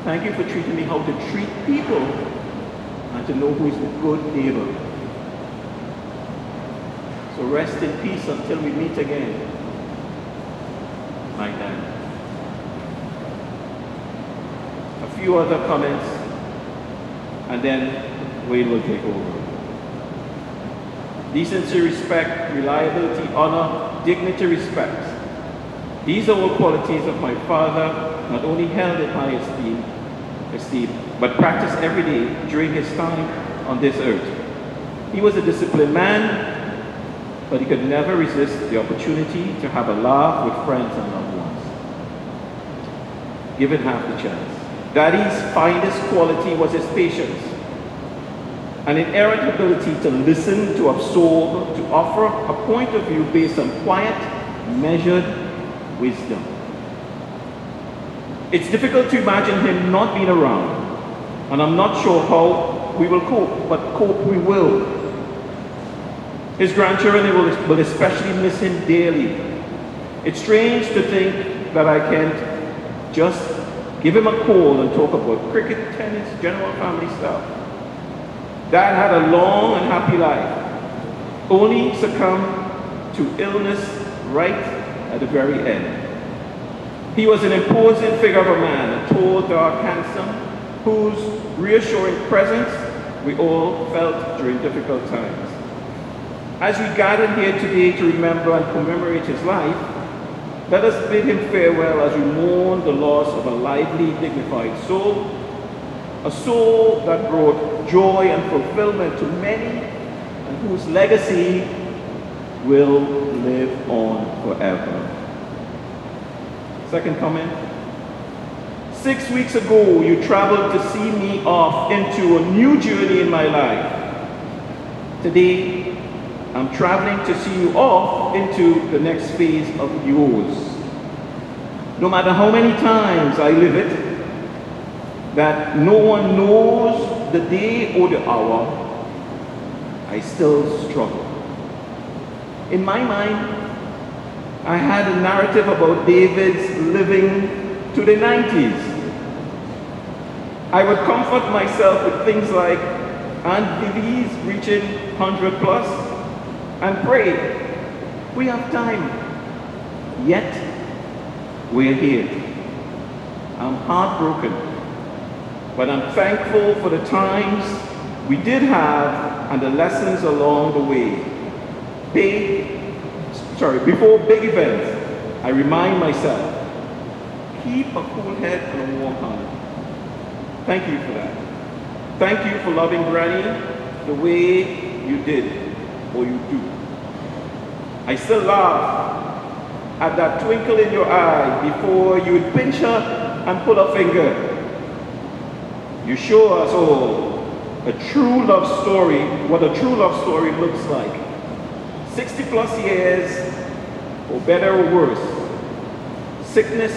Thank you for teaching me how to treat people and to know who is a good neighbor. So rest in peace until we meet again, my dad. A few other comments, and then Wayne will take over. Decency, respect, reliability, honor, dignity, respect. These are all qualities of my father, not only held in high esteem, but practiced every day during his time on this earth. He was a disciplined man, but he could never resist the opportunity to have a laugh with friends and loved ones. Given half the chance. Daddy's finest quality was his patience, an inerrant ability to listen, to absorb, to offer a point of view based on quiet, measured wisdom. It's difficult to imagine him not being around, and I'm not sure how we will cope, but cope we will. His grandchildren will especially miss him dearly. It's strange to think that I can't just give him a call and talk about cricket, tennis, general family stuff. Dad had a long and happy life, only succumbed to illness right at the very end. He was an imposing figure of a man, a tall, dark, handsome, whose reassuring presence we all felt during difficult times. As we gather here today to remember and commemorate his life, let us bid him farewell as we mourn the loss of a lively, dignified soul, a soul that brought joy and fulfillment to many and whose legacy will live on forever. Second comment. 6 weeks ago, you traveled to see me off into a new journey in my life. Today, I'm traveling to see you off into the next phase of yours. No matter how many times I live it, that no one knows the day or the hour, I still struggle. In my mind, I had a narrative about David's living to the 90s. I would comfort myself with things like Aunt Vivi's reaching 100 plus and pray, we have time. Yet, we're here. I'm heartbroken, but I'm thankful for the times we did have and the lessons along the way. Before big events, I remind myself, keep a cool head and a warm heart. Thank you for that. Thank you for loving Granny the way you did, or you do. I still laugh at that twinkle in your eye before you would pinch her and pull a finger. You show us all a true love story, what a true love story looks like. 60 plus years, or better or worse, sickness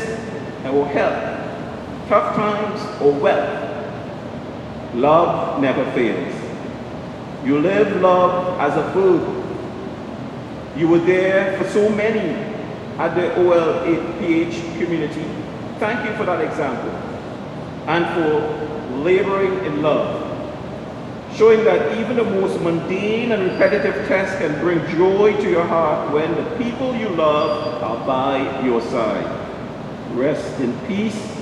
or health, tough times or wealth, love never fails. You live love as a verb. You were there for so many at the OLPH community. Thank you for that example and for laboring in love, showing that even the most mundane and repetitive test can bring joy to your heart when the people you love are by your side. Rest in peace,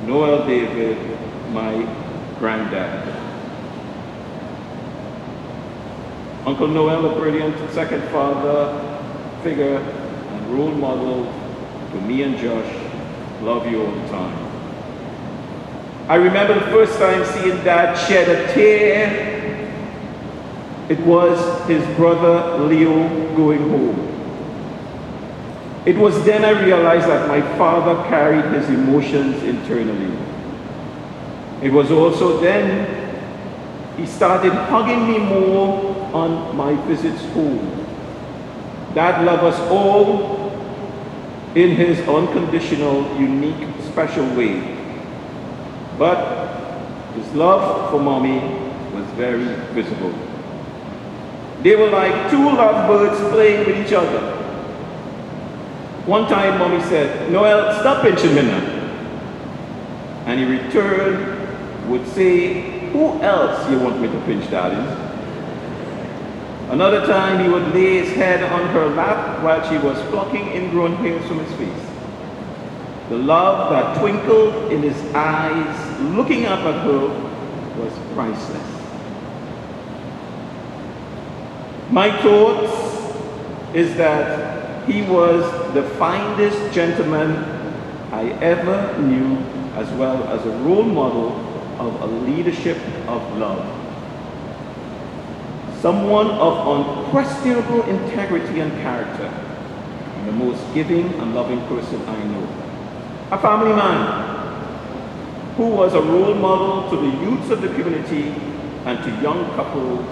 Noel David, my granddad. Uncle Noel, a brilliant second father figure and role model to me and Josh. Love you all the time. I remember the first time seeing Dad shed a tear. It was his brother Leo going home. It was then I realized that my father carried his emotions internally. It was also then he started hugging me more on my visits home. Dad loved us all in his unconditional, unique, special way. But his love for Mommy was very visible. They were like two lovebirds playing with each other. One time Mommy said, "Noel, stop pinching me now." and in return would say, "Who else you want me to pinch, darling?" Another time he would lay his head on her lap while she was plucking ingrown hairs from his face. The love that twinkled in his eyes looking up at her was priceless. My thought is that he was the finest gentleman I ever knew, as well as a role model of a leadership of love. Someone of unquestionable integrity and character, and the most giving and loving person I know. A family man who was a role model to the youths of the community and to young couples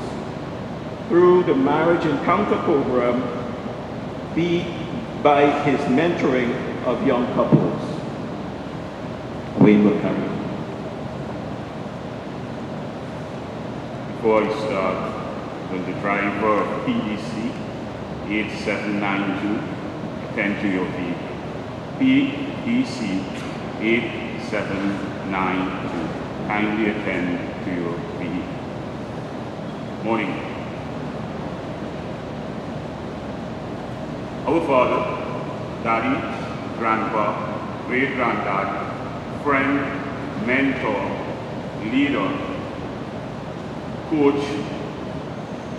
through the Marriage Encounter program, by his mentoring of young couples. Wayne will carry on. Before I start, when the driver of PDC 8792 attend to your vehicle. PDC 8792, kindly attend to your vehicle. Morning. Our father, daddy, grandpa, great-granddad, friend, mentor, leader, coach,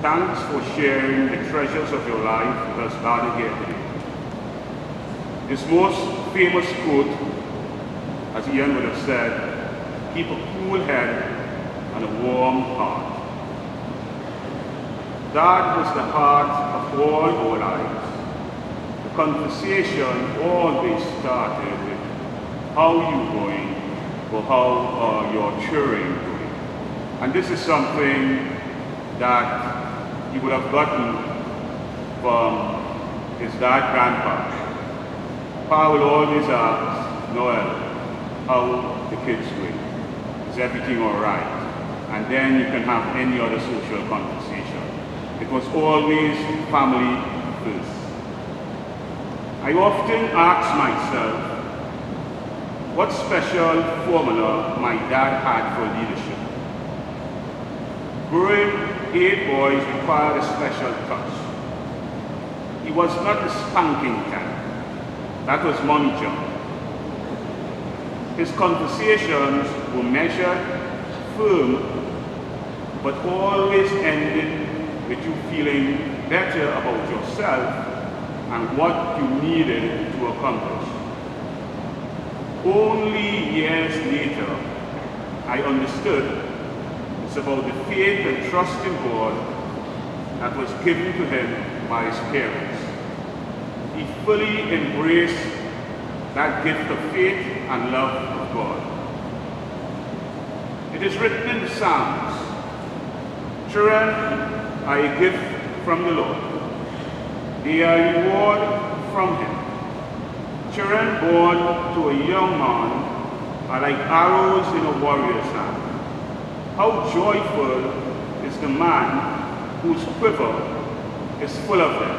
thanks for sharing the treasures of your life with us gathered here today. His most famous quote, as Ian would have said, "Keep a cool head and a warm heart." That was the heart of all our lives. The conversation always started with, "How are you going?" or "How are your children going?" And this is something that he would have gotten from his dad, grandpa. Pa will always ask, "Noel, how the kids doing? Is everything all right?" And then you can have any other social conversation. It was always family first. I often ask myself, what special formula my dad had for leadership? Growing 8 boys required a special touch. He was not the spanking type. That was Mommy John. His conversations were measured, firm, but always ended with you feeling better about yourself and what you needed to accomplish. Only years later, I understood it's about the faith and trust in God that was given to him by his parents. He fully embraced that gift of faith and love of God. It is written in the Psalms, "Children are a gift from the Lord. They are a reward from him. Children born to a young man are like arrows in a warrior's hand. How joyful is the man whose quiver is full of them.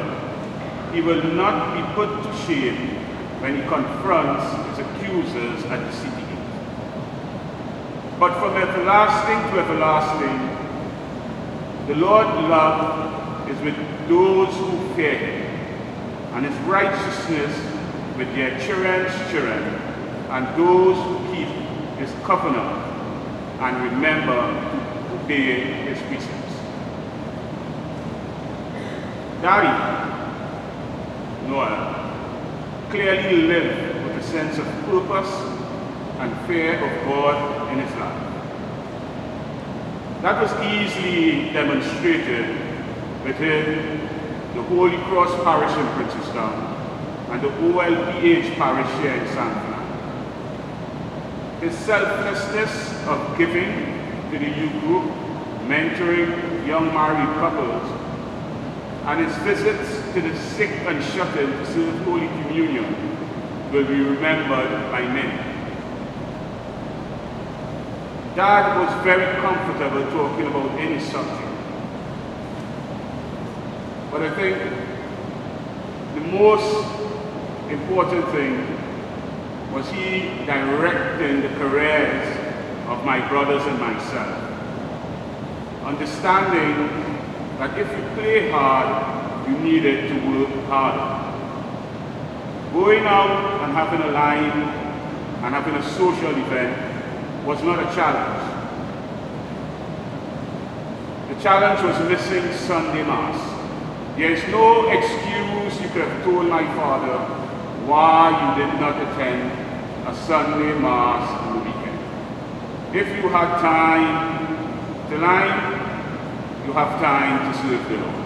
He will not be put to shame when he confronts his accusers at the city gate. But from everlasting to everlasting, the Lord's love is with those who fear him, and his righteousness with their children's children, and those who keep his covenant and remember to obey his precepts." Daddy, Noel, clearly lived with a sense of purpose and fear of God in his life. That was easily demonstrated within the Holy Cross Parish in Princestown and the OLPH Parish here in San Fernando. His selflessness of giving to the youth group, mentoring young married couples, and his visits to the sick and shut-in to serve Holy Communion will be remembered by many. Dad was very comfortable talking about any subject. But I think the most important thing was he directing the careers of my brothers and myself, understanding that if you play hard, you needed to work harder. Going out and having a line and having a social event was not a challenge. The challenge was missing Sunday Mass. There is no excuse you could have told my father why you did not attend a Sunday Mass on the weekend. If you had time to line, you have time to serve the Lord.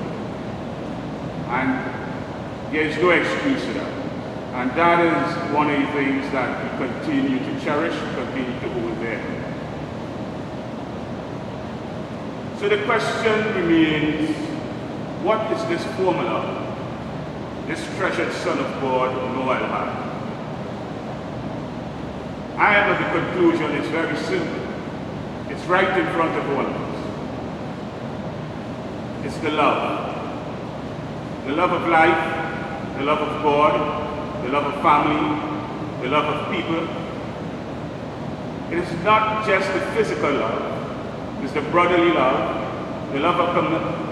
And there is no excuse for that. And that is one of the things that we continue to cherish, continue to hold there. So the question remains, what is this formula this treasured Son of God, Noel, had? I am of the conclusion it's very simple. It's right in front of all of us. It's the love. The love of life, the love of God, the love of family, the love of people. It is not just the physical love, it's the brotherly love, the love of compassion.